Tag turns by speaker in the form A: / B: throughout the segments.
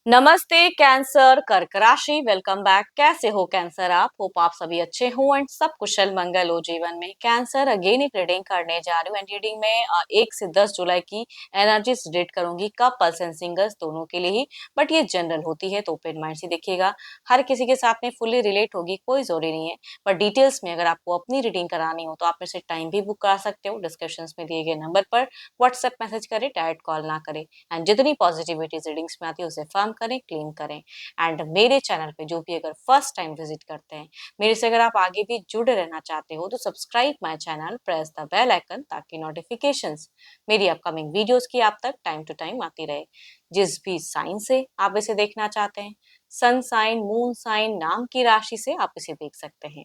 A: नमस्ते कैंसर कर्क राशि। Welcome back. कैसे हो कैंसर आप? होप आप सभी अच्छे हो एंड सब कुशल मंगल हो जीवन में। कैंसर अगेन एक रीडिंग करने जा रही हूँ एंड रीडिंग में 1 से 10 जुलाई की एनर्जीज रीड करूंगी कपल्स एंड सिंगल्स दोनों के लिए ही, बट ये जनरल होती है तो ओपन माइंड से देखिएगा। हर किसी के साथ में फुली रिलेट होगी कोई जरूरी नहीं है, पर डिटेल्स में अगर आपको अपनी रीडिंग करानी हो तो आप मेरे से टाइम भी बुक करा सकते हो। डिस्क्रिप्शन में दिए गए नंबर पर व्हाट्सएप मैसेज करें, डायरेक्ट कॉल ना करें। एंड जितनी पॉजिटिविटी रीडिंग्स में आती है उसे फर्म करें, क्लेम करें। एंड मेरे चैनल पे जो भी अगर फर्स्ट टाइम विजिट करते हैं, मेरे से अगर आप आगे भी जुड़े रहना चाहते हो तो subscribe my channel, press the bell icon ताकि नोटिफिकेशंस मेरी अपकमिंग वीडियोस की आप तक टाइम टू टाइम आती रहे। जिस भी साइन से आप इसे देखना चाहते हैं, सन साइन, मून साइन, नाम की राशि से आप इसे देख सकते हैं।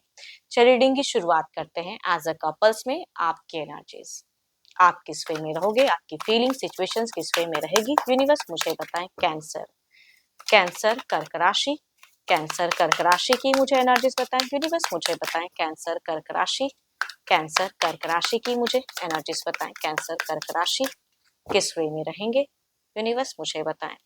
A: चलिए रीडिंग की शुरुआत करते हैं। एज अ कपल्स में आपकी एनर्जीज, आप किस वे में रहोगे, आपकी फीलिंग सिचुएशंस किस वे में रहेगी, यूनिवर्स मुझे बताएं। कैंसर, कैंसर कर्क राशि, कैंसर कर्क राशि की मुझे एनर्जीज बताएं। यूनिवर्स मुझे बताएं। कैंसर कर्क राशि, कैंसर कर्क राशि की मुझे एनर्जीज बताएं। कैंसर कर्क राशि किस वे में रहेंगे, यूनिवर्स मुझे बताएं।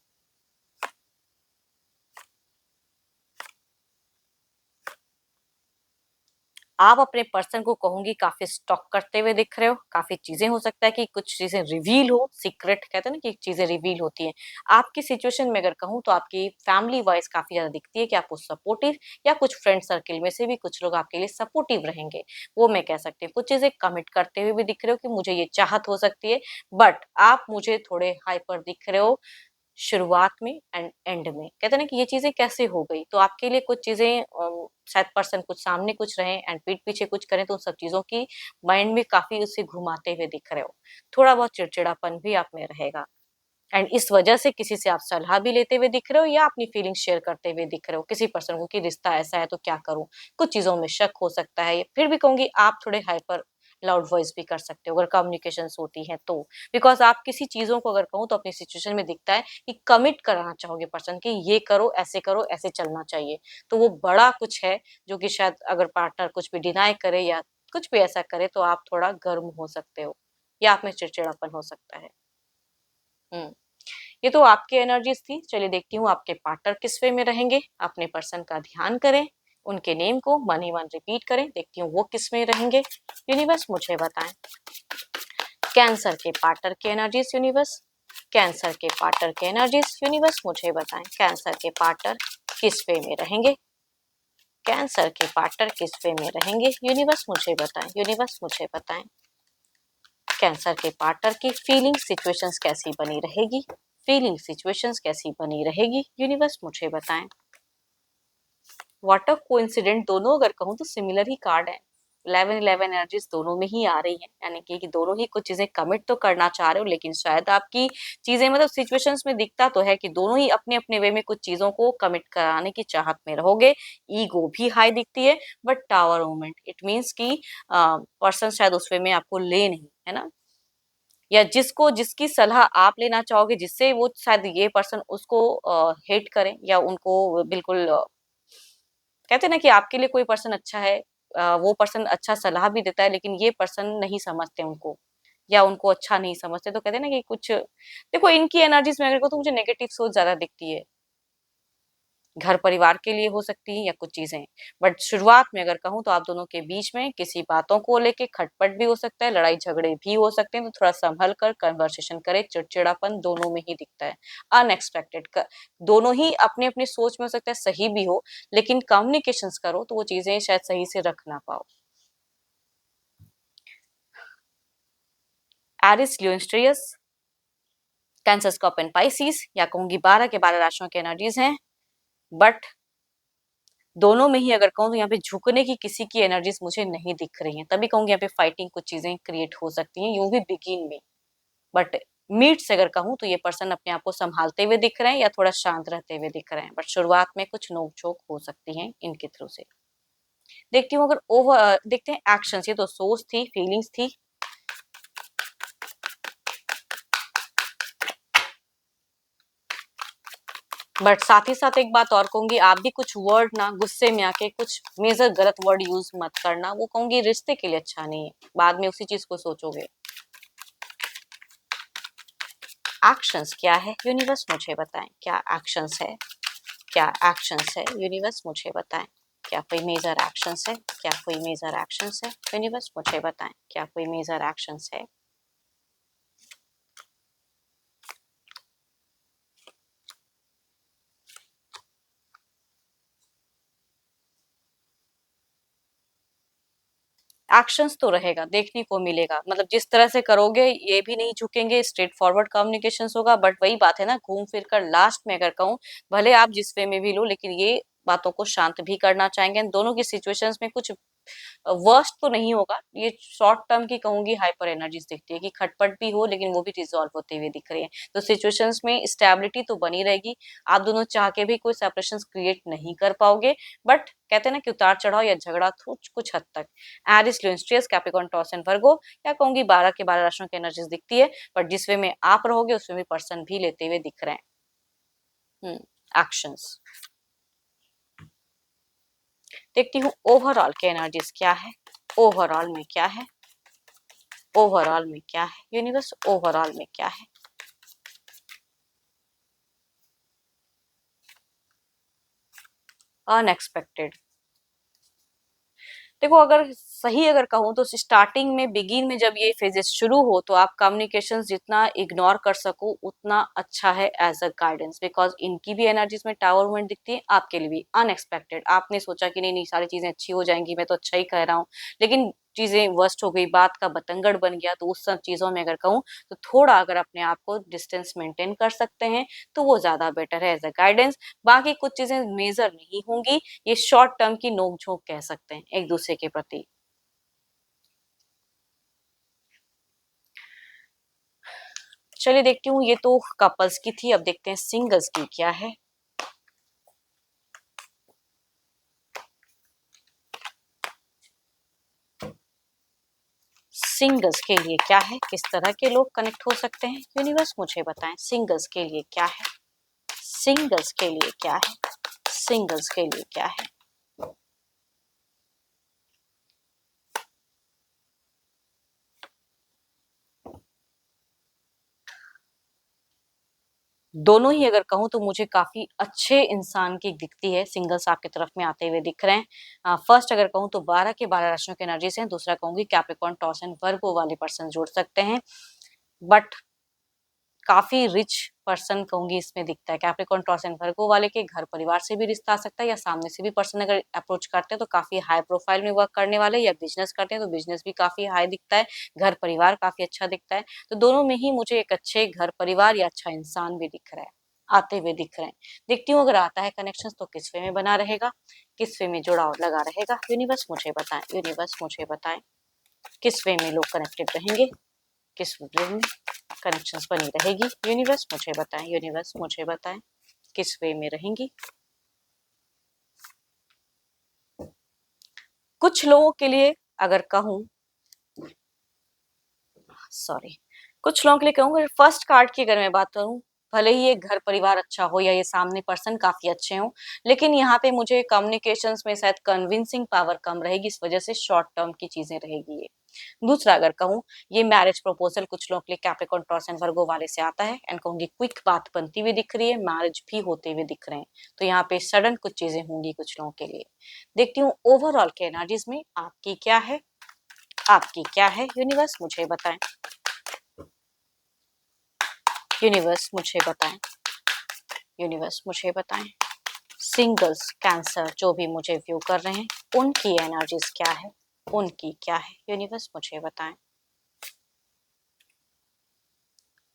A: आप अपने पर्सन को कहूंगी काफी स्टॉक करते हुए दिख रहे हो। काफी चीजें, हो सकता है कि कुछ चीजें रिवील हो, सीक्रेट कहते हैं ना कि चीजें रिवील होती हैं। आपकी सिचुएशन में अगर कहूँ तो आपकी फैमिली वाइज काफी ज्यादा दिखती है कि आपको सपोर्टिव, या कुछ फ्रेंड सर्किल में से भी कुछ लोग आपके लिए सपोर्टिव रहेंगे, वो मैं कह सकती हूँ। कुछ चीजें कमिट करते हुए भी दिख रहे हो कि मुझे ये चाहत हो सकती है, बट आप मुझे थोड़े हाइपर दिख रहे हो शुरुआत में एंड एंड में। कहते हैं ना कि ये चीजें कैसे हो गई, तो आपके लिए कुछ चीजें शायद पर्सन कुछ सामने कुछ रहे एंड पीठ पीछे कुछ करें, तो उन सब चीजों की माइंड में काफी उसे घुमाते हुए दिख रहे हो। थोड़ा बहुत चिड़चिड़ापन भी आप में रहेगा एंड इस वजह से किसी से आप सलाह भी लेते हुए दिख रहे हो या अपनी फीलिंग शेयर करते हुए दिख रहे हो किसी पर्सन को कि रिश्ता ऐसा है तो क्या करूं। कुछ चीजों में शक हो सकता है, फिर भी कहूंगी आप थोड़े हाइपर लाउड वॉइस भी कर सकते हो अगर कम्युनिकेशन होती है तो। बिकॉज आप किसी चीजों को अगर कहूँ तो अपनी सिचुएशन में दिखता है कि कमिट कराना चाहोगे पर्सन की, ये करो ऐसे चलना चाहिए। तो वो बड़ा कुछ है जो कि शायद अगर पार्टनर कुछ भी डिनाई करे या कुछ भी ऐसा करे तो आप थोड़ा गर्म हो सकते हो या आप में चिड़चिड़ापन हो सकता है। हम्म, ये तो आपकी एनर्जीज थी। चलिए देखती हूँ आपके पार्टनर किस वे में रहेंगे। अपने पर्सन का ध्यान करें, उनके नेम को मन ही मन रिपीट करें, देखती हूँ वो किस में रहेंगे। यूनिवर्स मुझे बताएं। कैंसर के पार्टनर की एनर्जीज यूनिवर्स, कैंसर के पार्टनर की एनर्जीज यूनिवर्स मुझे बताएं। कैंसर के पार्टनर किस वे में रहेंगे, कैंसर के पार्टनर किस वे में रहेंगे, यूनिवर्स मुझे बताएं। यूनिवर्स मुझे बताएं। कैंसर के पार्टनर की फीलिंग सिचुएशंस कैसी बनी रहेगी, फीलिंग सिचुएशंस कैसी बनी रहेगी, यूनिवर्स मुझे बताएं। व्हाट अ कोइंसिडेंट, दोनों अगर कहूँ तो सिमिलर ही कार्ड है। 11-11 एनर्जीज दोनों में ही आ रही है, यानी कि दोनों ही कुछ चीजें कमिट तो करना चाह रहे हो, लेकिन शायद आपकी चीजें मतलब सिचुएशंस में दिखता तो है कि दोनों ही अपने अपने वे में कुछ चीजों को कमिट कराने की चाहत में रहोगे। ईगो भी हाई दिखती है, but tower movement it means की पर्सन शायद उस वे में आपको ले नहीं, है ना, या जिसको जिसकी सलाह आप लेना चाहोगे जिससे वो शायद ये पर्सन उसको हेट करें या उनको बिल्कुल कहते हैं ना कि आपके लिए कोई पर्सन अच्छा है, वो पर्सन अच्छा सलाह भी देता है, लेकिन ये पर्सन नहीं समझते उनको या उनको अच्छा नहीं समझते, तो कहते हैं ना कि कुछ देखो इनकी एनर्जीज में अगर को तो मुझे नेगेटिव सोच ज्यादा दिखती है। घर परिवार के लिए हो सकती है या कुछ चीजें, बट शुरुआत में अगर कहूँ तो आप दोनों के बीच में किसी बातों को लेके खटपट भी हो सकता है, लड़ाई झगड़े भी हो सकते हैं, तो थोड़ा संभल कर कन्वर्सेशन करें। चिड़चिड़ापन दोनों में ही दिखता है, अनएक्सपेक्टेड। दोनों ही अपनी अपनी सोच में हो सकता है सही भी हो, लेकिन कम्युनिकेशन करो तो वो चीजें शायद सही से रख ना पाओ। एरिस, लियोस्ट्रियस, कैंसर, स्कॉर्पियन, पाइसिस, या कहूंगी 12 के 12 राशियों की एनर्जीज हैं, बट दोनों में ही अगर कहूँ तो यहाँ पे झुकने की किसी की एनर्जीज मुझे नहीं दिख रही हैं, तभी कहूंगी यहाँ पे फाइटिंग कुछ चीजें क्रिएट हो सकती हैं, यूं भी बिगिन में। बट मीट से अगर कहूँ तो ये पर्सन अपने आप को संभालते हुए दिख रहे हैं या थोड़ा शांत रहते हुए दिख रहे हैं, बट शुरुआत में कुछ नोक-झोंक हो सकती हैं इनके थ्रू से। देखती हूँ अगर ओवर देखते हैं एक्शंस, ये तो सोच थी, फीलिंग्स थी। बट साथ ही साथ एक बात और कहूंगी, आप भी कुछ वर्ड ना गुस्से में आके कुछ मेजर गलत वर्ड यूज मत करना, वो कहूंगी रिश्ते के लिए अच्छा नहीं है, बाद में उसी चीज को सोचोगे। एक्शंस क्या है यूनिवर्स मुझे बताएं, क्या एक्शंस है, क्या एक्शंस है यूनिवर्स मुझे बताएं, क्या कोई मेजर एक्शंस है, क्या कोई मेजर एक्शंस है यूनिवर्स मुझे बताएं, क्या कोई मेजर एक्शंस है। एक्शंस तो रहेगा, देखने को मिलेगा, मतलब जिस तरह से करोगे ये भी नहीं झुकेंगे, स्ट्रेट फॉरवर्ड कम्युनिकेशंस होगा, बट वही बात है ना, घूम फिर कर लास्ट में अगर कहूँ, भले आप जिस वे में भी लो लेकिन ये बातों को शांत भी करना चाहेंगे। दोनों की सिचुएशंस में कुछ वर्स्ट तो नहीं होगा, ये शॉर्ट टर्म की कहूंगी हाइपर एनर्जीज दिखती है कि खटपट भी हो लेकिन वो भी रिजॉल्व होते हुए दिख रही है। तो सिचुएशंस में स्टेबिलिटी तो बनी रहेगी, आप दोनों चाह के भी कोई सेपरेशन क्रिएट नहीं कर पाओगे, बट कहते हैं ना कि उतार चढ़ाव या झगड़ा कुछ हद तक। Aries Leo Capricorn Taurus and Virgo, या कहूंगी 12 के 12 राशियों की एनर्जीज दिखती है, बट जिस वे में आप रहोगे उसमें भी पर्सन भी लेते हुए दिख रहे हैं एक्शंस। देखती हूँ ओवरऑल के एनर्जीज क्या है, ओवरऑल में क्या है, ओवरऑल में क्या है यूनिवर्स, ओवरऑल में क्या है। अनएक्सपेक्टेड, देखो अगर सही अगर कहूँ तो स्टार्टिंग में बिगिन में जब ये फेजेस शुरू हो तो आप कम्युनिकेशन जितना इग्नोर कर सको उतना अच्छा है एज अ गाइडेंस, बिकॉज इनकी भी एनर्जीज में टावर मूवमेंट दिखती है, आपके लिए भी अनएक्सपेक्टेड। आपने सोचा कि नहीं नहीं सारी चीजें अच्छी हो जाएंगी, मैं तो अच्छा ही कह रहा हूँ, लेकिन चीजें वर्स्ट हो गई, बात का बतंगड़ बन गया। तो उस सब चीजों में अगर कहूँ तो थोड़ा अगर अपने आप को डिस्टेंस मेंटेन कर सकते हैं तो वो ज्यादा बेटर है एज अ गाइडेंस। बाकी कुछ चीजें मेजर नहीं होंगी, ये शॉर्ट टर्म की नोक झोंक कह सकते हैं एक दूसरे के प्रति। चलिए देखती हूँ, ये तो कपल्स की थी, अब देखते हैं सिंगल्स की क्या है। सिंगल्स के लिए क्या है, किस तरह के लोग कनेक्ट हो सकते हैं यूनिवर्स मुझे बताएं, सिंगल्स के लिए क्या है, सिंगल्स के लिए क्या है, सिंगल्स के लिए क्या है। दोनों ही अगर कहूँ तो मुझे काफी अच्छे इंसान की दिखती है, सिंगल्स आपकी तरफ में आते हुए दिख रहे हैं। फर्स्ट अगर कहूँ तो 12 के 12 राशियों की एनर्जी से, दूसरा कहूंगी कैप्रिकॉर्न टॉरस एंड वर्गो वाले पर्सन जुड़ सकते हैं, बट काफी रिच पर्सन कहूंगी इसमें दिखता है। कैप्रिकॉर्न टॉरस एंड वर्गो वाले के घर परिवार से भी रिश्ता आ सकता है, या सामने से भी पर्सन अगर अप्रोच करते हैं तो काफी हाई प्रोफाइल में वर्क करने वाले, या बिजनेस करते हैं तो बिजनेस भी काफी हाई दिखता है, घर परिवार काफी अच्छा दिखता है। तो दोनों में ही मुझे एक अच्छे घर परिवार या अच्छा इंसान भी दिख रहा है, आते हुए दिख रहे हैं। देखती हूँ अगर आता है कनेक्शन तो किस वे में बना रहेगा, किस वे में जुड़ाव लगा रहेगा यूनिवर्स मुझे बताएं, यूनिवर्स मुझे बताएं किस वे में लोग कनेक्टेड रहेंगे, किस वे में कनेक्शंस बनी रहेगी यूनिवर्स मुझे बताएं, यूनिवर्स मुझे बताएं किस वे में रहेंगी। कुछ लोगों के लिए अगर कहूं, सॉरी, कुछ लोगों के लिए कहूंगा फर्स्ट कार्ड की अगर मैं बात करूं, भले ही ये घर परिवार अच्छा हो या ये सामने पर्सन काफी अच्छे हो, लेकिन यहाँ पे मुझे कम्युनिकेशंस में शायद कन्विंसिंग पावर कम रहेगी, इस वजह से शॉर्ट टर्म की चीजें रहेगी ये। दूसरा अगर कहूँ, ये मैरिज प्रपोजल कुछ लोगों के लिए कैप्रिकॉर्न टॉरस एंड वर्गो वाले से आता है, एंड कहूंगी क्विक बात बनती हुई दिख रही है, मैरिज भी होते हुए दिख रहे हैं। तो यहाँ पे सडन कुछ चीजें होंगी कुछ लोगों के लिए। देखती हूँ ओवरऑल के एनर्जीज में आपकी क्या है, आपकी क्या है यूनिवर्स मुझे बताएं, यूनिवर्स मुझे बताएं, यूनिवर्स मुझे बताएं। सिंगल्स कैंसर जो भी मुझे व्यू कर रहे हैं उनकी एनर्जीज क्या है, उनकी क्या है यूनिवर्स मुझे बताएं।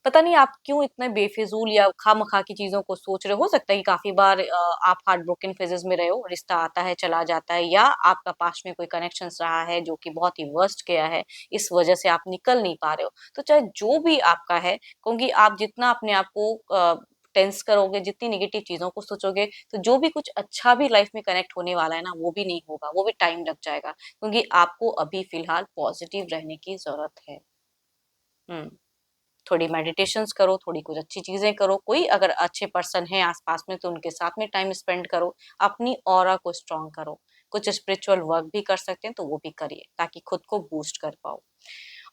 A: पता नहीं आप क्यों इतने बेफिजूल या खामखा की चीजों को सोच रहे हो सकता है कि काफी बार आप हार्ट ब्रोकन फेजेस में रहे हो, रिश्ता आता है चला जाता है, या आपका पास्ट में कोई कनेक्शन रहा है जो कि बहुत ही वर्स्ट गया है, इस वजह से आप निकल नहीं पा रहे हो। तो चाहे जो भी आपका है, क्योंकि आप जितना अपने आप को टेंस करोगे, जितनी निगेटिव चीजों को सोचोगे, तो जो भी कुछ अच्छा भी लाइफ में कनेक्ट होने वाला है ना वो भी नहीं होगा, वो भी टाइम लग जाएगा, क्योंकि आपको अभी फिलहाल पॉजिटिव रहने की जरूरत है। हम्म, थोड़ी मेडिटेशंस करो, थोड़ी कुछ अच्छी चीजें करो, कोई अगर अच्छे पर्सन है आसपास में तो उनके साथ में टाइम स्पेंड करो, अपनी ऑरा को स्ट्रांग करो, कुछ स्पिरिचुअल वर्क भी कर सकते हैं तो वो भी करिए ताकि खुद को बूस्ट कर पाओ।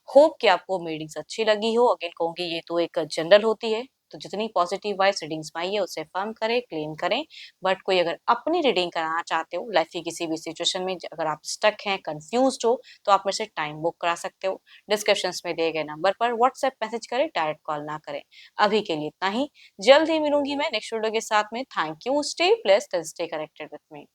A: होप कि आपको मेरी रीडिंग्स अच्छी लगी हो। अगेन कहूँगी ये तो एक जनरल होती है, तो जितनी पॉजिटिव वाइब्स रीडिंग्स में आई है उसे अफ़र्म करें, क्लेम करें। बट कोई अगर अपनी रीडिंग कराना चाहते हो लाइफ की किसी भी सिचुएशन में, अगर आप स्टक हैं, कन्फ्यूज़्ड हो, तो आप मेरे से टाइम बुक करा सकते हो। डिस्क्रिप्शंस में दिए गए नंबर पर व्हाट्सएप मैसेज करें, डायरेक्ट कॉल ना करें। अभी के लिए इतना ही। जल्द ही मिलूँगी मैं नेक्स्ट वीडियो के साथ में। Thank you, stay blessed and stay connected with me.